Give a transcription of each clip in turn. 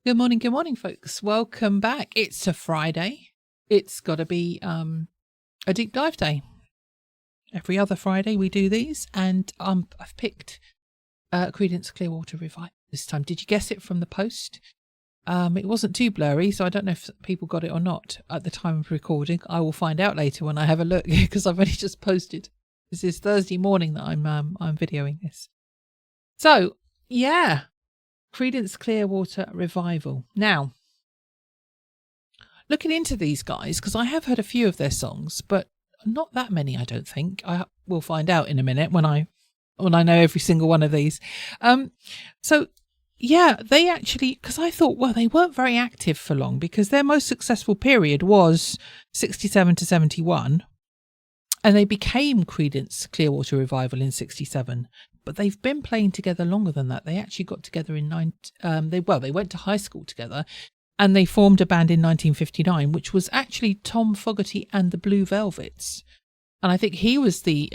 Good morning, folks. Welcome back. It's a Friday. It's got to be a deep dive day. Every other Friday we do these, and I've picked Creedence Clearwater Revival this time. Did you guess it from the post? It wasn't too blurry, so I don't know if people got it or not at the time of recording. I will find out later when I have a look because I've only just posted. This is Thursday morning that I'm videoing this. So yeah. Creedence Clearwater Revival. Now, looking into these guys, because I have heard a few of their songs, but not that many, I don't think. I will find out in a minute when I know every single one of these. So yeah, they actually, because I thought, well, they weren't very active for long because their most successful period was 67 to 71, and they became Creedence Clearwater Revival in 67. But they've been playing together longer than that. They actually got together in they went to high school together, and they formed a band in 1959, which was actually Tom Fogerty and the Blue Velvets. And I think he was the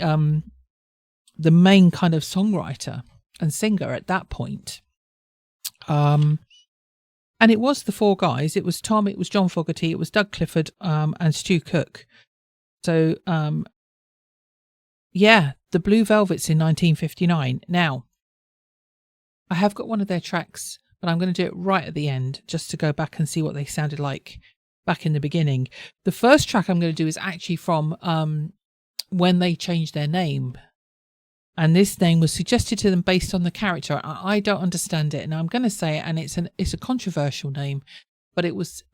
main kind of songwriter and singer at that point. And it was the four guys. It was Tom, it was John Fogerty, it was Doug Clifford, and Stu Cook. So yeah, the Blue Velvets in 1959. Now, I have got one of their tracks, but I'm going to do it right at the end just to go back and see what they sounded like back in the beginning. The first track I'm going to do is actually from when they changed their name. And this name was suggested to them based on the character. I don't understand it, and I'm going to say it, and it's a controversial name, but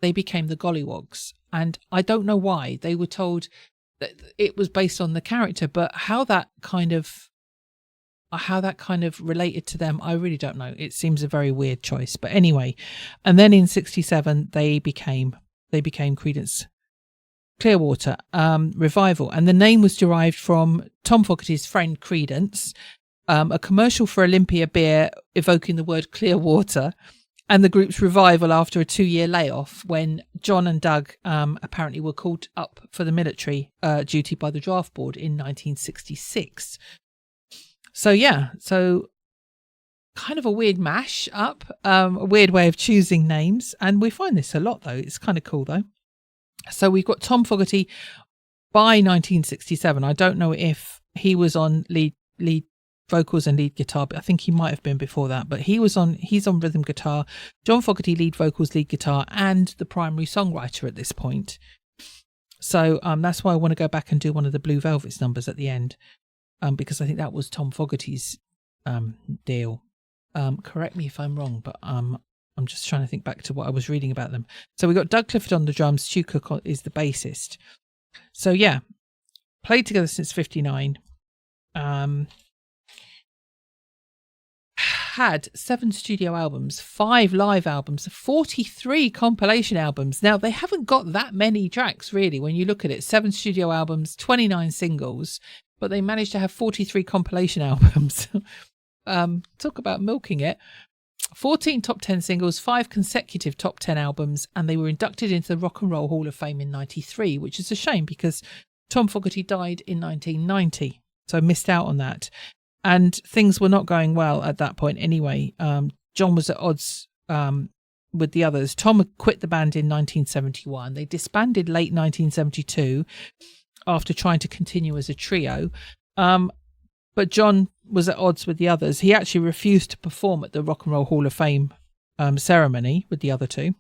they became the Gollywogs. And I don't know why. They were told that it was based on the character, but how that kind of related to them, I really don't know. It seems a very weird choice, but anyway. And then in 67 they became Creedence Clearwater Revival, and the name was derived from Tom Fogerty's friend Creedence, a commercial for Olympia beer evoking the word Clearwater, and the group's revival after a 2-year layoff when John and Doug apparently were called up for the military duty by the draft board in 1966. So yeah, kind of a weird mash up, a weird way of choosing names, and we find this a lot though. It's kind of cool though. So we've got Tom Fogerty by 1967. I don't know if he was on lead vocals and lead guitar, but I think he might have been before that, but he's on rhythm guitar, John Fogerty lead vocals, lead guitar, and the primary songwriter at this point. So that's why I want to go back and do one of the Blue Velvets numbers at the end, because I think that was Tom Fogerty's deal. Correct me if I'm wrong, but I'm just trying to think back to what I was reading about them. So we got Doug Clifford on the drums, Stu Cook is the bassist. So yeah, played together since 59. Had 7 studio albums, 5 live albums, 43 compilation albums. Now, they haven't got that many tracks, really, when you look at it. 7 studio albums, 29 singles, but they managed to have 43 compilation albums. Talk about milking it. 14 top 10 singles, 5 consecutive top 10 albums, and they were inducted into the Rock and Roll Hall of Fame in 93, which is a shame because Tom Fogerty died in 1990, so I missed out on that. And things were not going well at that point anyway. John was at odds with the others. Tom had quit the band in 1971. They disbanded late 1972 after trying to continue as a trio. But John was at odds with the others. He actually refused to perform at the Rock and Roll Hall of Fame ceremony with the other two.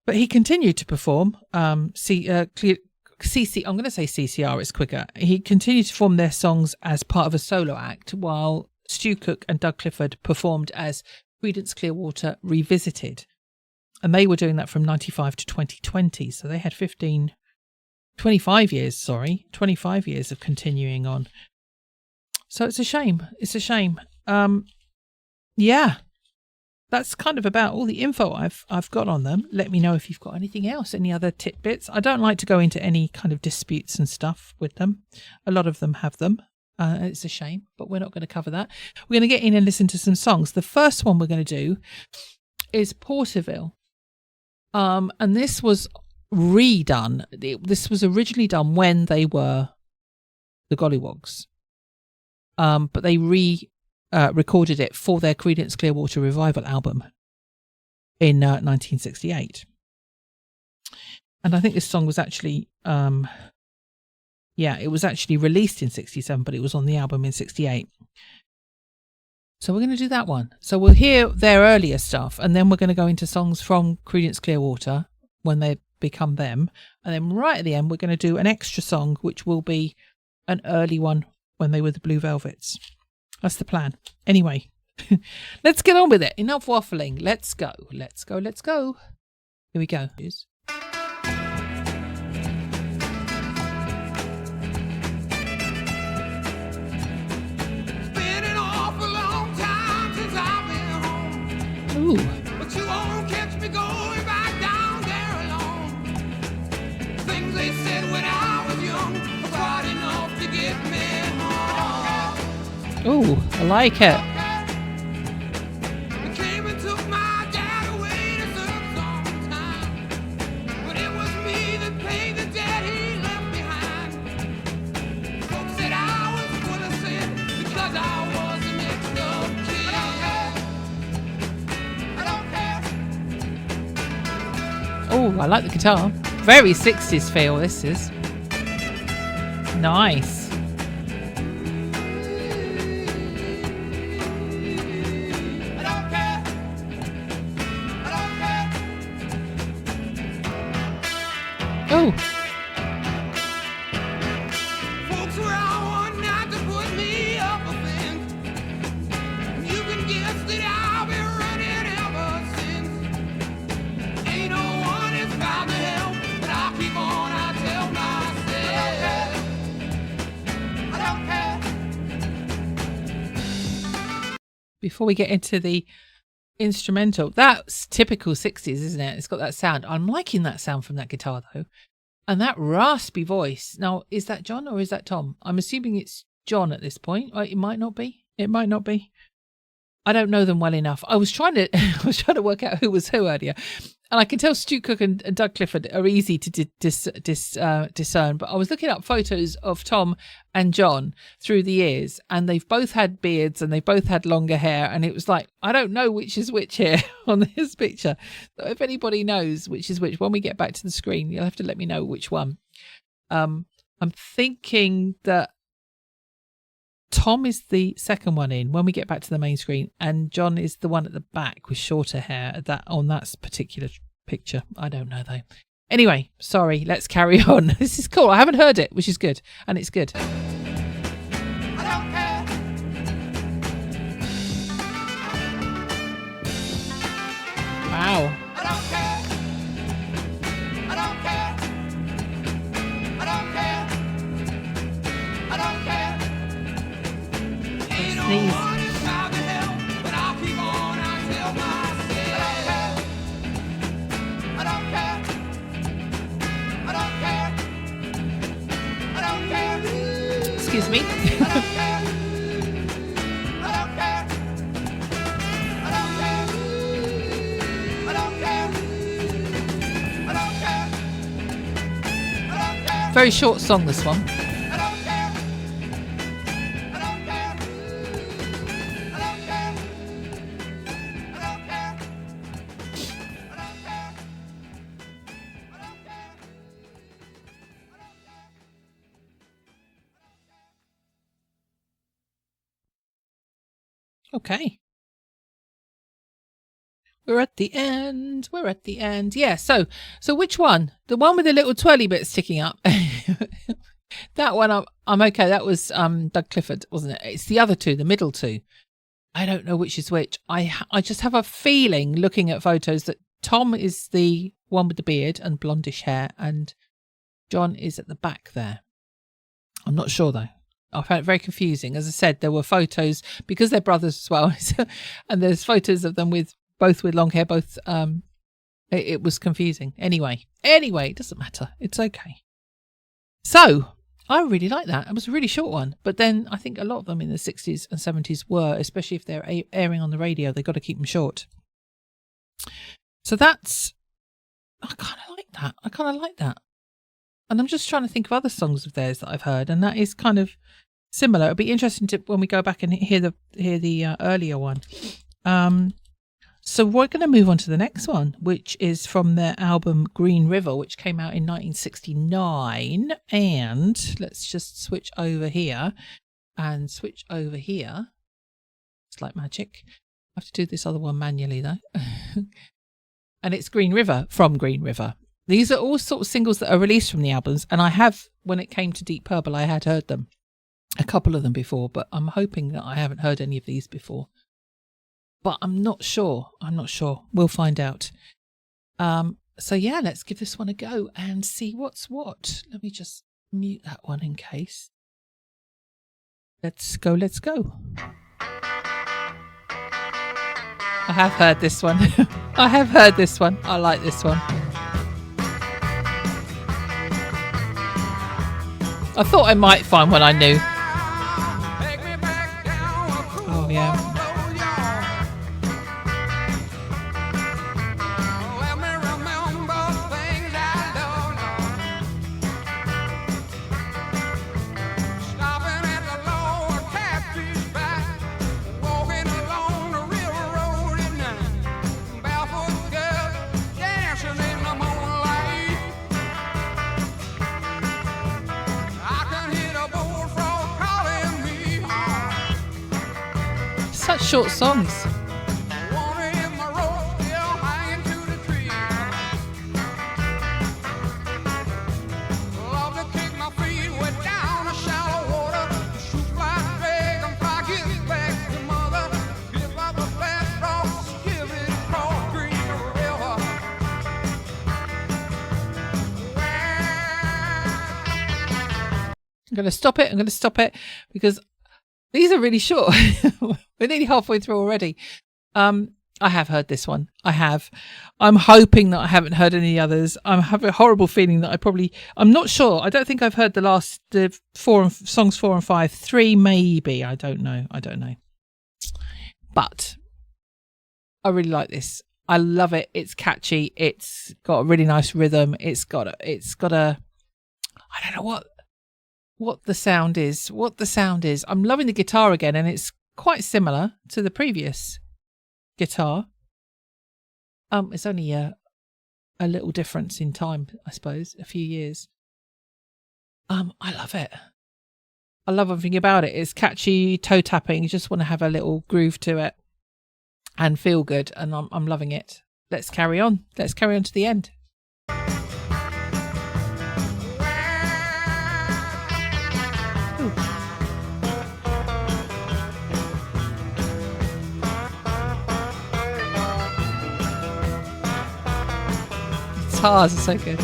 But he continued to perform. I'm going to say CCR, it's quicker. He continued to perform their songs as part of a solo act, while Stu Cook and Doug Clifford performed as Creedence Clearwater Revisited. And they were doing that from 95 to 2020. So they had 25 years of continuing on. So it's a shame. Yeah. That's kind of about all the info I've got on them. Let me know if you've got anything else, any other tidbits. I don't like to go into any kind of disputes and stuff with them. A lot of them have them. It's a shame, but we're not going to cover that. We're going to get in and listen to some songs. The first one we're going to do is Porterville. And this was redone. This was originally done when they were the Gollywogs. But they recorded it for their Creedence Clearwater Revival album in 1968. And I think this song was actually, it was actually released in 67, but it was on the album in 68. So we're going to do that one. So we'll hear their earlier stuff, and then we're going to go into songs from Creedence Clearwater when they become them. And then right at the end, we're going to do an extra song, which will be an early one when they were the Blue Velvets. That's the plan. Anyway, let's get on with it. Enough waffling. Let's go. Let's go. Let's go. Here we go. Ooh. But you won't catch me going back down there alone. Things they said when I was young were quite enough to get me home. Ooh, I like it. They came and took my dad away to serve some time. But it was me that paid the debt he left behind. Folks said I was full of sin because I was a mixed up kid. Oh, I like the guitar. Very 60s feel, this is. Nice. I don't care. Oh. Folks were out one night to put me up a fence. You can guess that I've been running ever since. Ain't no one has found the help, but I'll keep on, I tell myself. I don't care. Before we get into the instrumental, that's typical 60s, isn't it? It's got that sound. I'm liking that sound from that guitar, though. And that raspy voice. Now, is that John or is that Tom? I'm assuming it's John at this point. It might not be. It might not be. I don't know them well enough. I was trying to work out who was who earlier, and I can tell Stu Cook and Doug Clifford are easy to discern. But I was looking up photos of Tom and John through the years, and they've both had beards and they both had longer hair, and it was like, I don't know which is which here on this picture. So if anybody knows which is which, when we get back to the screen, you'll have to let me know which one. I'm thinking that Tom is the second one in when we get back to the main screen, and John is the one at the back with shorter hair on that particular picture. I don't know though. Anyway, sorry, let's carry on. This is cool. I haven't heard it, which is good, and it's good. I don't care. Wow. I don't care. I don't care. I don't care. I don't care. Ain't no Sneeze. one has found the help, but I'll keep on, I tell myself. I don't care. I don't care. I don't care. Excuse me. I don't care. I don't care. I don't care. I don't care. I don't care. I don't care. Very short song, this one. I don't care. I don't care. I don't care. I don't care. I don't care. Okay. We're at the end. We're at the end. Yeah. So which one? The one with the little twirly bit sticking up. That one, I'm okay. That was Doug Clifford, wasn't it? It's the other two, the middle two. I don't know which is which. I just have a feeling, looking at photos, that Tom is the one with the beard and blondish hair, and John is at the back there. I'm not sure though. I found it very confusing. As I said, there were photos because they're brothers as well, and there's photos of them both with long hair. Both. It was confusing. Anyway, it doesn't matter. It's okay. So I really like that. It was a really short one, but then I think a lot of them in the 60s and 70s were, especially if they're airing on the radio, they've got to keep them short. So I kind of like that. And I'm just trying to think of other songs of theirs that I've heard, and that is kind of similar. It'll be interesting to when we go back and hear the earlier one. So we're going to move on to the next one, which is from their album Green River, which came out in 1969. And let's just switch over here and switch over here. It's like magic. I have to do this other one manually though. And it's Green River from Green River. These are all sort of singles that are released from the albums. And I have, when it came to Deep Purple, I had heard them, a couple of them before, but I'm hoping that I haven't heard any of these before. But I'm not sure. We'll find out. So yeah, let's give this one a go and see what's what. Let me just mute that one in case. Let's go. I have heard this one. I like this one. I thought I might find one I knew. Oh yeah. Such short songs. I'm going to stop it because these are really short. We're nearly halfway through already. I have heard this one. I'm hoping that I haven't heard any others. I have a horrible feeling that I'm not sure. I don't think I've heard the songs 4 and 5. 3 maybe. I don't know. But I really like this. I love it. It's catchy. It's got a really nice rhythm. It's got a I don't know what the sound is. I'm loving the guitar again, and it's quite similar to the previous guitar. It's only a little difference in time, I suppose, a few years. I love it. I love everything about it. It's catchy, toe tapping. You just want to have a little groove to it and feel good, and I'm loving it. Let's carry on to the end. Guitars are so good.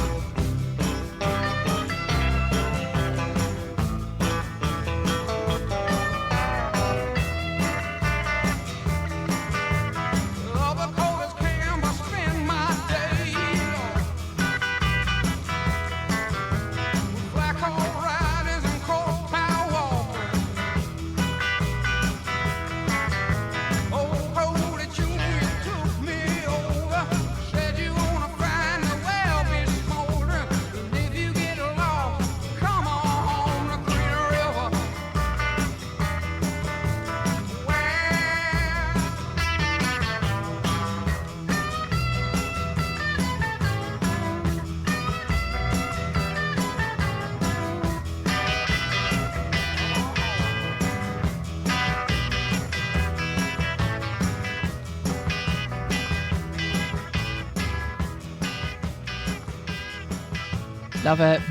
Love it.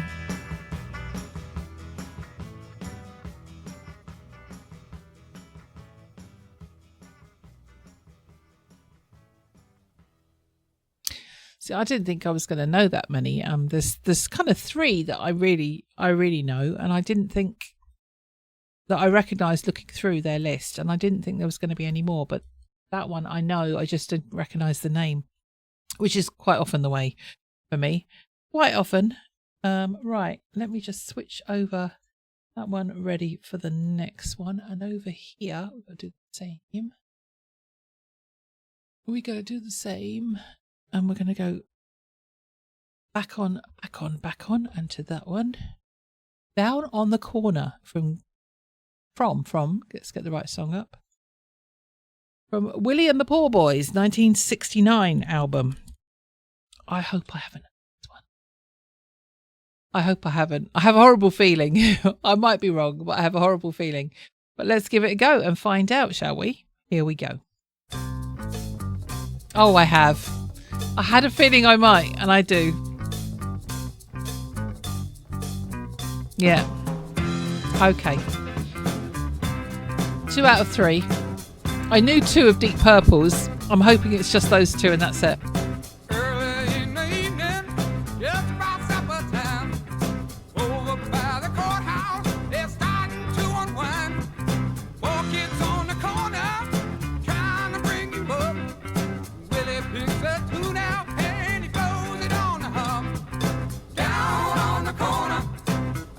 See, I didn't think I was going to know that many. There's kind of 3 that I really know, and I didn't think that I recognised looking through their list, and I didn't think there was going to be any more. But that one I know, I just didn't recognise the name, which is quite often the way for me. Quite often. Right, let me just switch over that one, ready for the next one. And over here, we've got to do the same. And we're going to go back on, and to that one. Down on the Corner from, let's get the right song up. from Willie and the Poor Boys, 1969 album. I hope I haven't heard this one. I hope I haven't. I have a horrible feeling. I might be wrong, but I have a horrible feeling. But let's give it a go and find out, shall we? Here we go. Oh, I have. I had a feeling I might, and I do. Yeah. Okay. 2 out of 3. I knew 2 of Deep Purple's. I'm hoping it's just those 2 and that's it. Early in the evening, just about supper time, over by the courthouse, they're starting to unwind. 4 kids on the corner, trying to bring you up. Willie picks a tune out and he blows it on the hum. Down on the corner,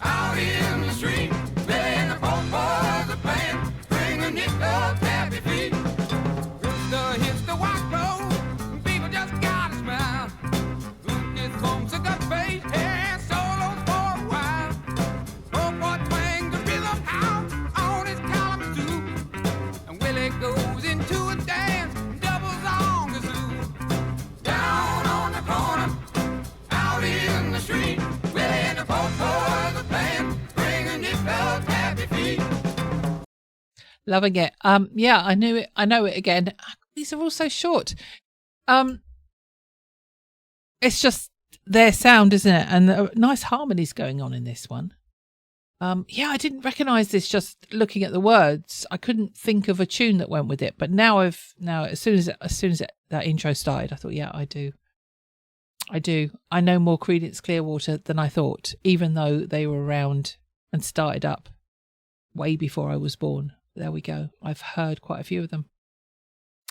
out in the street, Willie and the poor boys are playing, bring a nickel happy feet. Rooster hits the white road, people just gotta smile. Lucas bumps a gut bass and solos for a while. Poor boy twangs the rhythm out on his Kalamazoo, and Willie goes into a dance, doubles on kazoo. Down on the corner, out in the street, Willie and the poor boys are playing, bring a nickel happy feet. Loving it. Yeah, I knew it. I know it again. These are all so short. It's just their sound, isn't it? And nice harmonies going on in this one. Yeah, I didn't recognise this just looking at the words. I couldn't think of a tune that went with it, but now as soon as that intro started, I thought, yeah, I do. I know more Creedence Clearwater than I thought, even though they were around and started up way before I was born. There we go. I've heard quite a few of them,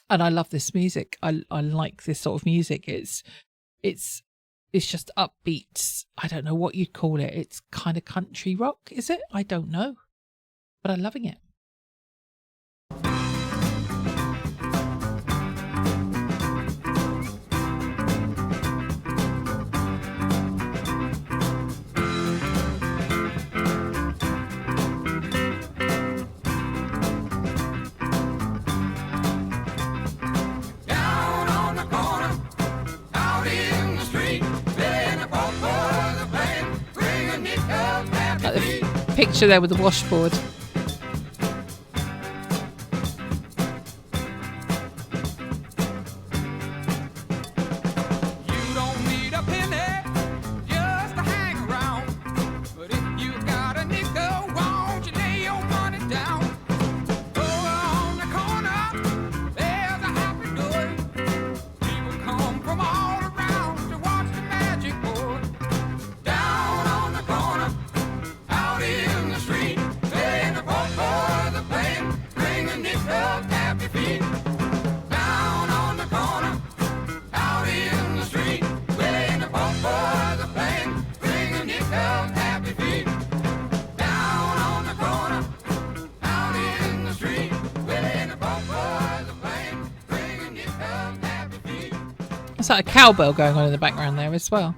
and I love this music. I like this sort of music. It's just upbeat. I don't know what you'd call it. It's kind of country rock, is it? I don't know, but I'm loving it. Down on the corner, out in the street, Billy and the poor boys are playing, bring a nickel happy Like feet. the picture there with the washboard. You don't need a penny just to hang around, but if you got a nickel, won't you lay your money down? Over on the corner, there's a happy door. People come from all around to watch the magic board. Down on the corner, out in the street, Billy and the poor boys are playing, bring a nickel happy feet. Down on the corner, out in the street, Willie and the poor boys are playing, bring a nickel happy feet. Down on the corner, out in the street, Willie and the poor boys are playing, bring a nickel happy feet. There's like a cowbell going on in the background there as well.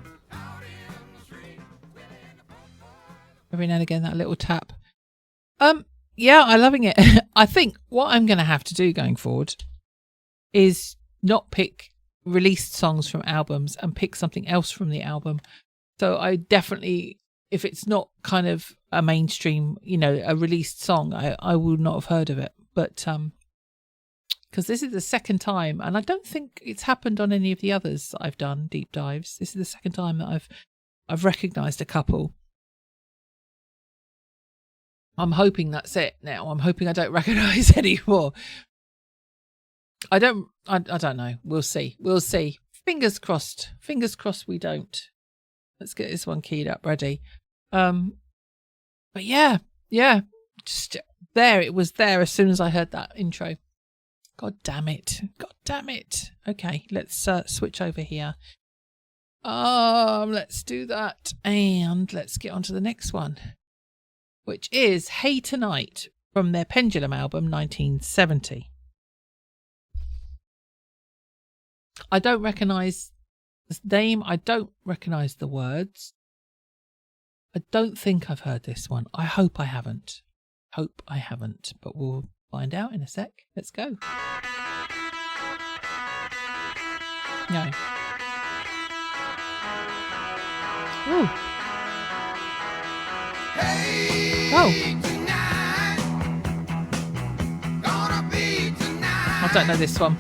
Every now and again, that little tap. Yeah, I'm loving it. I think what I'm going to have to do going forward is not pick released songs from albums and pick something else from the album. So I definitely, if it's not kind of a mainstream, a released song, I would not have heard of it. But because this is the second time, and I don't think it's happened on any of the others that I've done deep dives. This is the second time that I've recognised a couple. I'm hoping that's it now. I'm hoping I don't recognise any more. I don't know. We'll see. Fingers crossed we don't. Let's get this one keyed up ready. But yeah. Just there, it was there as soon as I heard that intro. God damn it. Okay, let's switch over here. Let's do that. And let's get on to the next one, which is Hey Tonight from their Pendulum album, 1970. I don't recognise the name. I don't recognise the words. I don't think I've heard this one. I hope I haven't. But we'll find out in a sec. Let's go. No. Ooh. Oh. I don't know this one.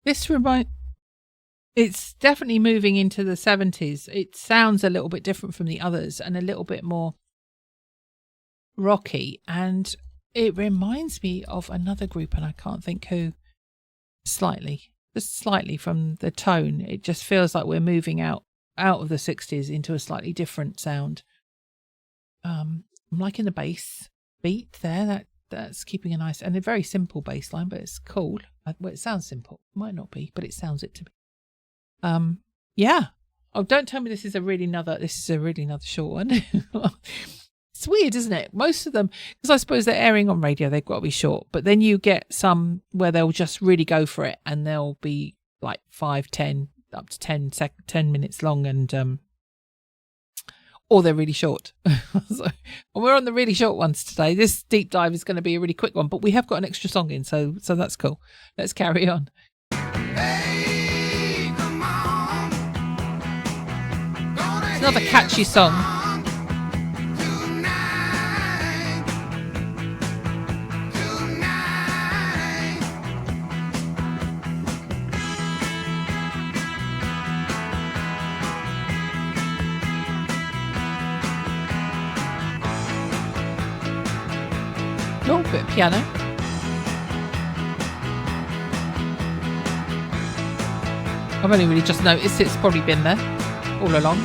This it's definitely moving into the 70s. It sounds a little bit different from the others and a little bit more rocky. And it reminds me of another group, and I can't think who, just slightly from the tone. It just feels like we're moving out of the 60s into a slightly different sound. I'm liking the bass beat there. That's keeping a nice and a very simple bass line, but it's cool. Well, it sounds simple. It might not be, but it sounds it to be. Yeah. Oh, don't tell me this is a really another short one. It's weird, isn't it? Most of them, because I suppose they're airing on radio, they've got to be short. But then you get some where they'll just really go for it, and they'll be like 5, 10, up to 10 minutes long, and or they're really short. So, and we're on the really short ones today. This deep dive is going to be a really quick one, but we have got an extra song in, so that's cool. Let's carry on. Hey, come on. It's another catchy song. Oh, bit of piano. I've only really just noticed it's probably been there all along.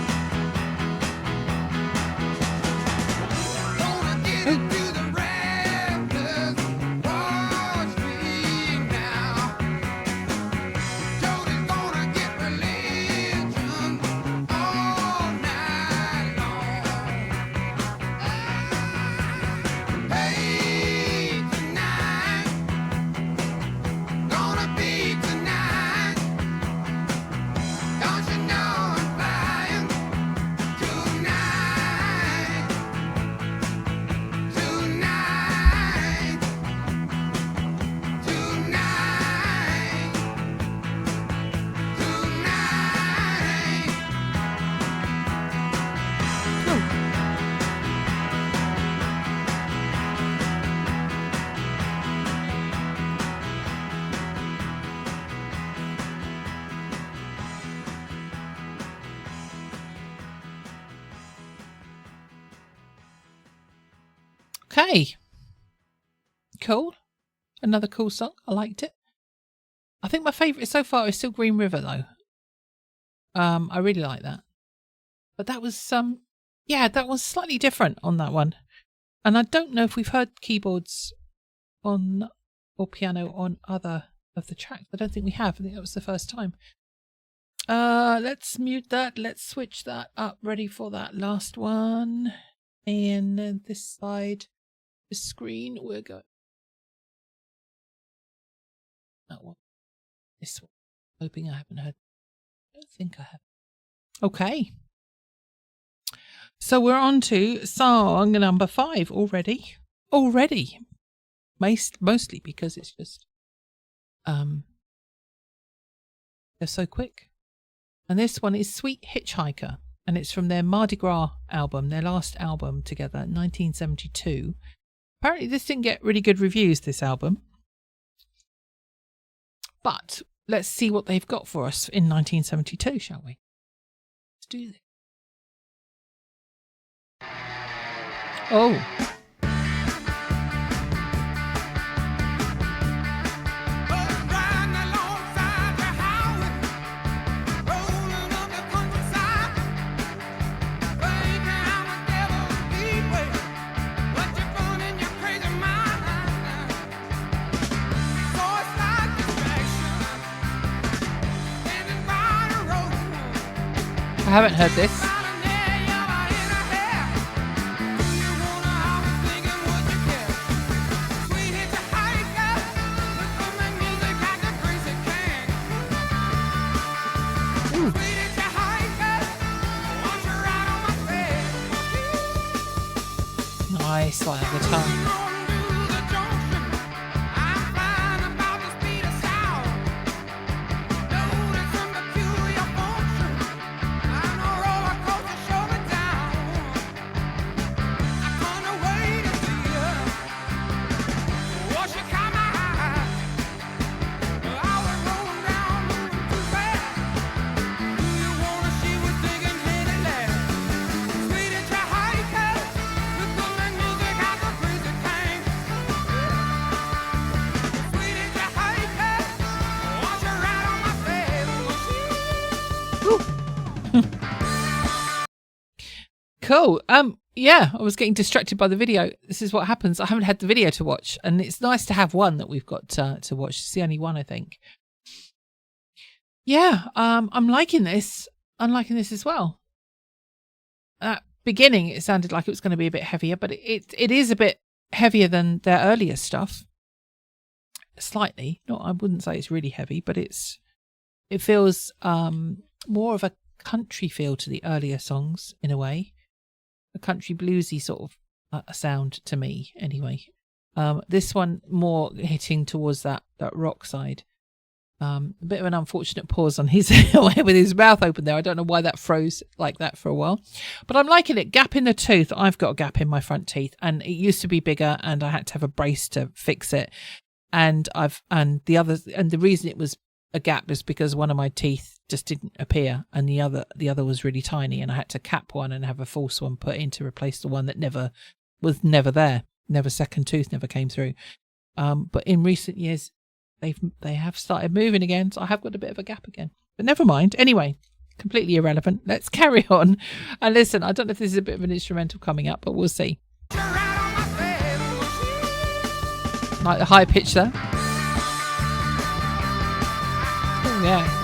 Okay. Cool. Another cool song. I liked it. I think my favourite so far is still Green River though. I really like that. But that was that was slightly different on that one. And I don't know if we've heard keyboards on or piano on other of the tracks. I don't think we have. I think that was the first time. Let's mute that. Let's switch that up. Ready for that last one. And then this side, the screen, we're going. That one. This one. Hoping I haven't heard. I don't think I have. Okay. So we're on to song number 5 already. Mostly because it's just they're so quick. And this one is Sweet Hitchhiker, and it's from their Mardi Gras album, their last album together, 1972. Apparently this didn't get really good reviews, this album. But let's see what they've got for us in 1972, shall we? Let's do this. Oh. haven't heard this. Nice, like the guitar. Cool. Yeah, I was getting distracted by the video. This is what happens. I haven't had the video to watch, and it's nice to have one that we've got to watch. It's the only one, I think. Yeah, I'm liking this. I'm liking this as well. At beginning, it sounded like it was going to be a bit heavier, but it is a bit heavier than their earlier stuff. Slightly. Not, I wouldn't say it's really heavy, but it feels more of a country feel to the earlier songs in a way. A country bluesy sort of sound to me, anyway. This one more hitting towards that rock side. A bit of an unfortunate pause on his with his mouth open there. I don't know why that froze like that for a while, but I'm liking it. Gap in the tooth. I've got a gap in my front teeth, and it used to be bigger, and I had to have a brace to fix it. And the reason it was a gap is because one of my teeth just didn't appear, and the other was really tiny, and I had to cap one and have a false one put in to replace the one that was never there. Second tooth never came through. But in recent years, they have started moving again, so I have got a bit of a gap again. But never mind. Anyway, completely irrelevant. Let's carry on. And listen, I don't know if this is a bit of an instrumental coming up, but we'll see. Like the high pitch there. Oh, yeah.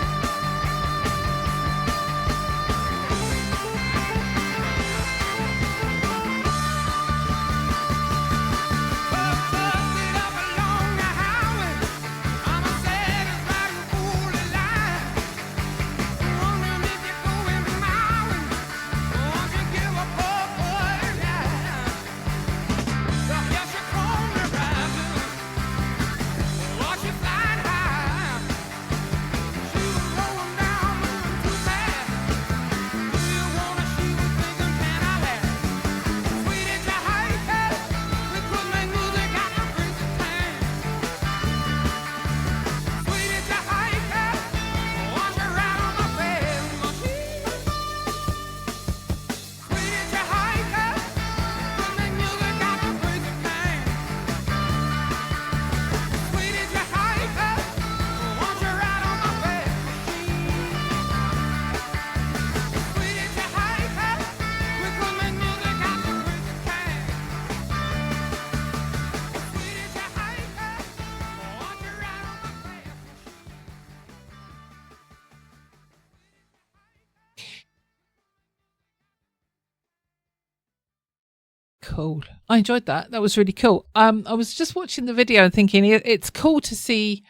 Cool. I enjoyed that. That was really cool. I was just watching the video and thinking it's cool to see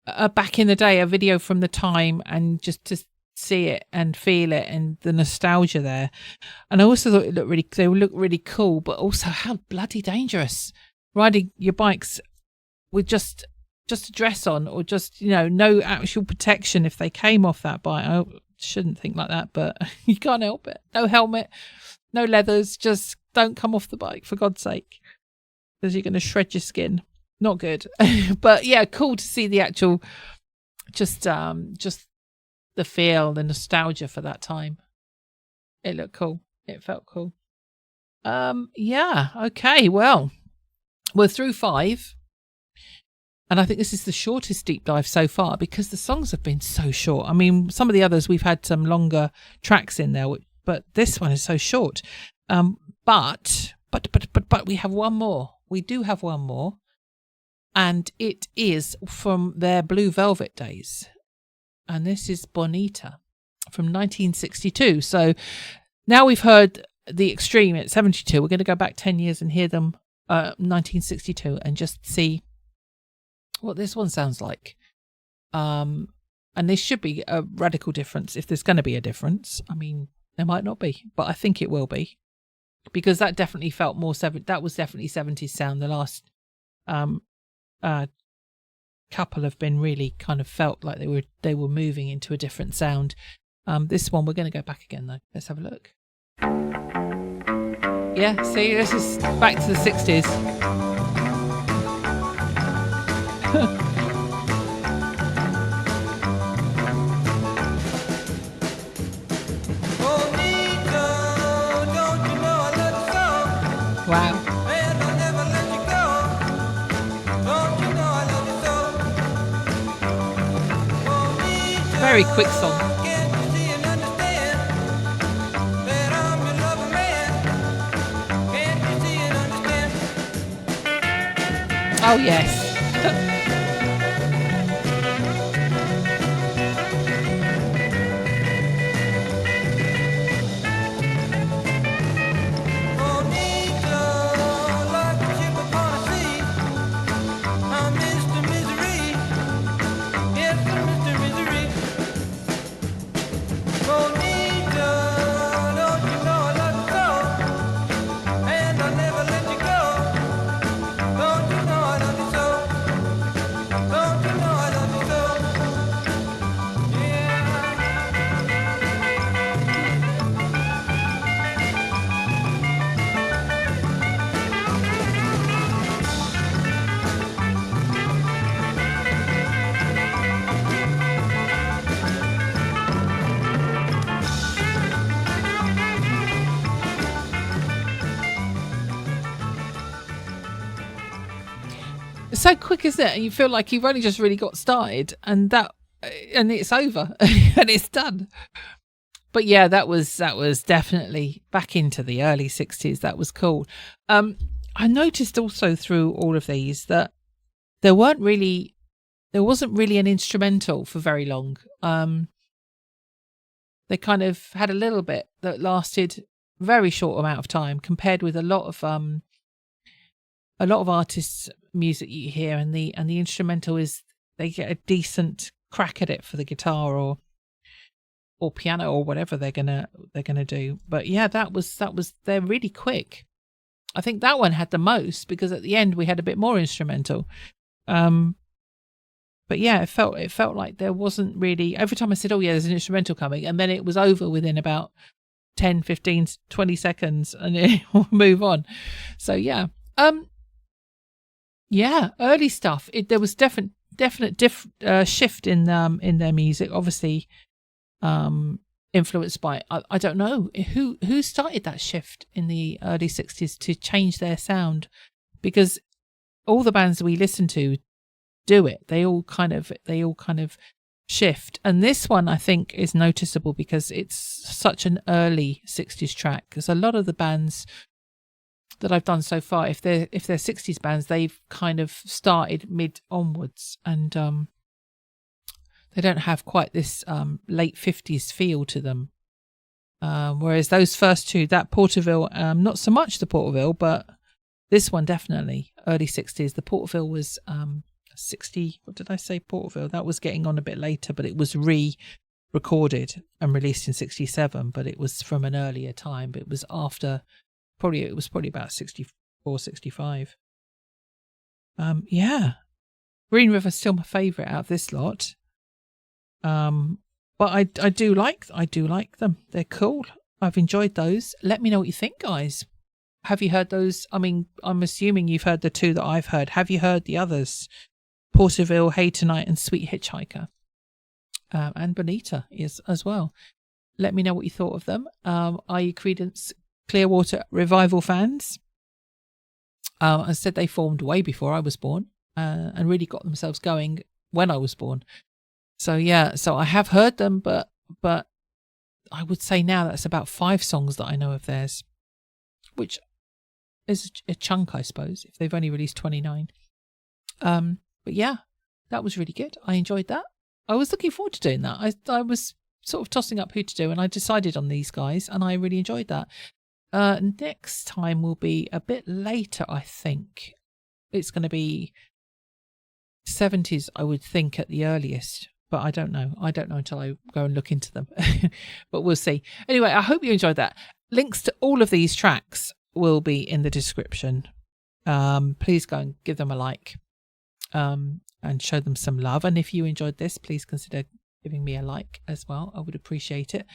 back in the day a video from the time and just to see it and feel it and the nostalgia there. And I also thought they looked really cool, but also how bloody dangerous riding your bikes with just a dress on, or just, no actual protection if they came off that bike. I shouldn't think like that, but you can't help it. No helmet, no leathers, just don't come off the bike, for God's sake, because you're going to shred your skin. Not good. But yeah, cool to see the actual, just the feel, the nostalgia for that time. It looked cool. It felt cool. Yeah. Okay. Well, we're through 5. And I think this is the shortest deep dive so far because the songs have been so short. I mean, some of the others we've had some longer tracks in there, but this one is so short. But we have one more. We do have one more. And it is from their Blue Velvet days. And this is Bonita from 1962. So now we've heard the extreme at 72. We're going to go back 10 years and hear them 1962 and just see what this one sounds like. And there should be a radical difference if there's going to be a difference. I mean, there might not be, but I think it will be, because that definitely felt more that was definitely 70s sound. The last couple have been really kind of felt like they were moving into a different sound. This one we're going to go back again though. Let's have a look. Yeah, see, this is back to the 60s. Wow. Very quick song. Oh yes. So quick, isn't it? And you feel like you've only just really got started, and it's over and it's done. But yeah, that was definitely back into the early 60s. That was cool. I noticed also through all of these that there wasn't really an instrumental for very long. They kind of had a little bit that lasted very short amount of time compared with a lot of artists' music you hear, and the instrumental is they get a decent crack at it for the guitar or piano or whatever they're gonna do. But yeah, that was they're really quick. I think that one had the most because at the end we had a bit more instrumental. But yeah, it felt like there wasn't really, every time I said, oh yeah, there's an instrumental coming, and then it was over within about 10, 15, 20 seconds and it will move on. So yeah. Yeah, early stuff. There was definite shift in their music. Obviously, influenced by I don't know who started that shift in the early 60s to change their sound, because all the bands we listen to do it. They all kind of shift, and this one I think is noticeable because it's such an early 60s track. Because a lot of the bands that I've done so far, if they're 60s bands, they've kind of started mid onwards, and they don't have quite this late 50s feel to them. Whereas those first two, that Porterville, not so much the Porterville, but this one definitely early 60s. The Porterville was 60. What did I say? Porterville. That was getting on a bit later, but it was re-recorded and released in 67. But it was from an earlier time. But it was after. It was probably about 64, 65. Yeah. Green River's still my favourite out of this lot. But I do like them. They're cool. I've enjoyed those. Let me know what you think, guys. Have you heard those? I mean, I'm assuming you've heard the two that I've heard. Have you heard the others? Porterville, Hey Tonight, and Sweet Hitchhiker. And Bonita is as well. Let me know what you thought of them. Are you Creedence Clearwater Revival fans? I said they formed way before I was born, and really got themselves going when I was born. So yeah, so I have heard them, but I would say now that's about 5 songs that I know of theirs, which is a chunk, I suppose, if they've only released 29. But yeah, that was really good. I enjoyed that. I was looking forward to doing that. I was sort of tossing up who to do, and I decided on these guys, and I really enjoyed that. Next time will be a bit later, I think. It's going to be 70s, I would think, at the earliest. But I don't know. I don't know until I go and look into them. But we'll see. Anyway, I hope you enjoyed that. Links to all of these tracks will be in the description. Please go and give them a like and show them some love. And if you enjoyed this, please consider giving me a like as well. I would appreciate it.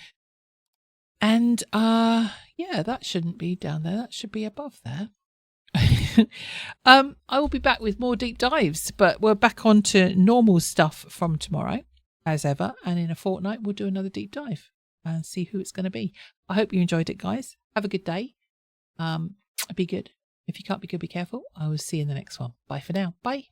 And yeah, that shouldn't be down there. That should be above there. I will be back with more deep dives, but we're back onto normal stuff from tomorrow as ever, and in a fortnight we'll do another deep dive and see who it's going to be. I hope you enjoyed it, guys. Have a good day. Be good. If you can't be good, be careful. I will see you in the next one. Bye for now. Bye.